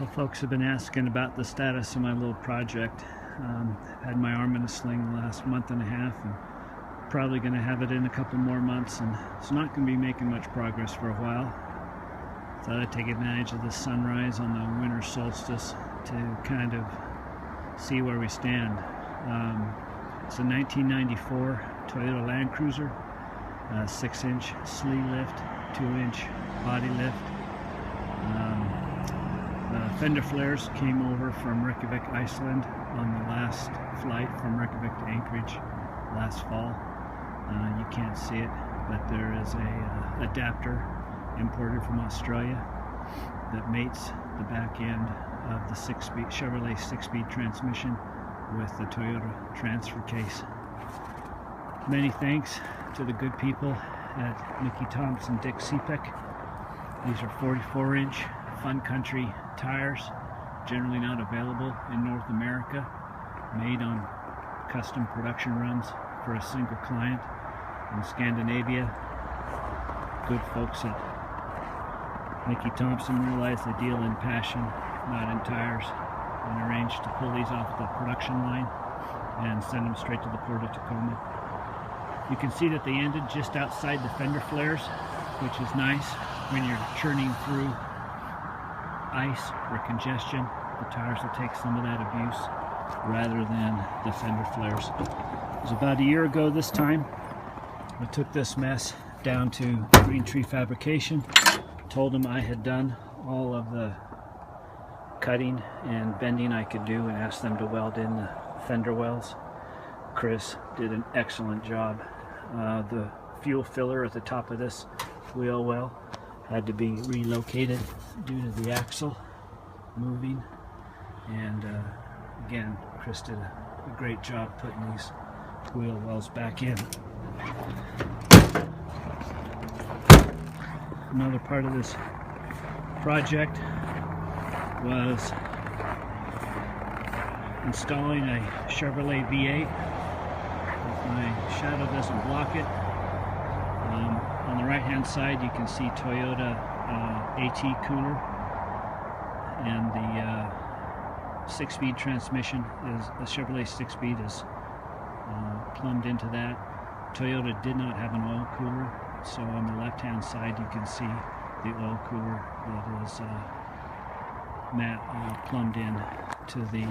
Well, folks have been asking about the status of my little project. Had my arm in a sling the last month and a half, and probably going to have it in a couple more months, and it's not going to be making much progress for a while. Thought I'd take advantage of the sunrise on the winter solstice to kind of see where we stand. It's a 1994 Toyota Land Cruiser, 6-inch sleeve lift, 2-inch body lift. The fender flares came over from Reykjavik, Iceland on the last flight from Reykjavik to Anchorage last fall. You can't see it, but there is a adapter imported from Australia that mates the back end of the Chevrolet 6-speed transmission with the Toyota transfer case. Many thanks to the good people at Mickey Thompson Dick Cepek. These are 44-inch Fun Country tires, generally not available in North America, made on custom production runs for a single client in Scandinavia. Good folks at Mickey Thompson realized they deal in passion, not in tires, and arranged to pull these off the production line and send them straight to the Port of Tacoma. You can see that they ended just outside the fender flares, which is nice when you're churning through ice or congestion. The tires will take some of that abuse rather than the fender flares. It was about a year ago this time. I took this mess down to Green Tree Fabrication, told them I had done all of the cutting and bending I could do, and asked them to weld in the fender wells. Chris did an excellent job. The fuel filler at the top of this wheel well had to be relocated due to the axle moving, and again, Chris did a great job putting these wheel wells back in. Another part of this project was installing a Chevrolet V8. If my shadow doesn't block it, on the right hand side you can see Toyota AT cooler, and the 6-speed transmission is a Chevrolet 6-speed is plumbed into that. Toyota did not have an oil cooler, so on the left hand side you can see the oil cooler that is plumbed in to the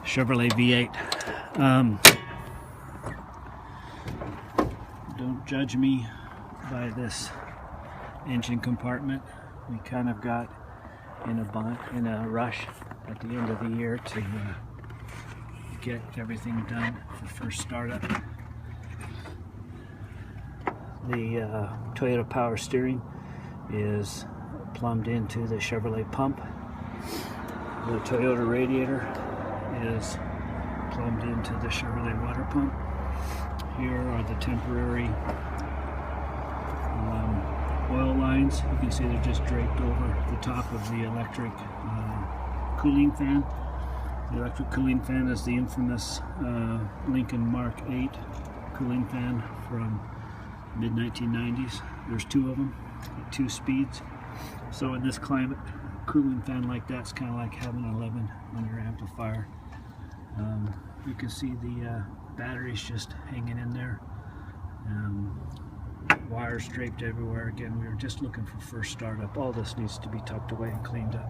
Chevrolet V8. Don't judge me by this engine compartment. We kind of got in a rush at the end of the year to get everything done for first startup. The Toyota power steering is plumbed into the Chevrolet pump. The Toyota radiator is plumbed into the Chevrolet water pump. Here are the temporary oil lines. You can see they're just draped over the top of the electric cooling fan. The electric cooling fan is the infamous Lincoln Mark 8 cooling fan from mid-1990s. There's two of them, 2 speeds. So in this climate, a cooling fan like that's kind of like having an 11 on your amplifier. You can see the batteries just hanging in there. Wires draped everywhere. Again, we were just looking for first startup. All this needs to be tucked away and cleaned up.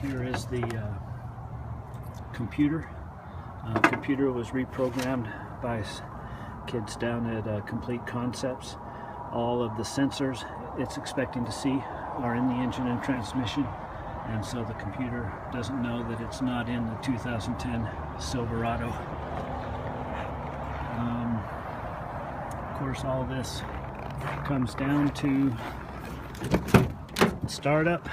Here is the computer. Computer was reprogrammed by kids down at Complete Concepts. All of the sensors it's expecting to see are in the engine and transmission, and so the computer doesn't know that it's not in the 2010 Silverado. Of course, all this comes down to startup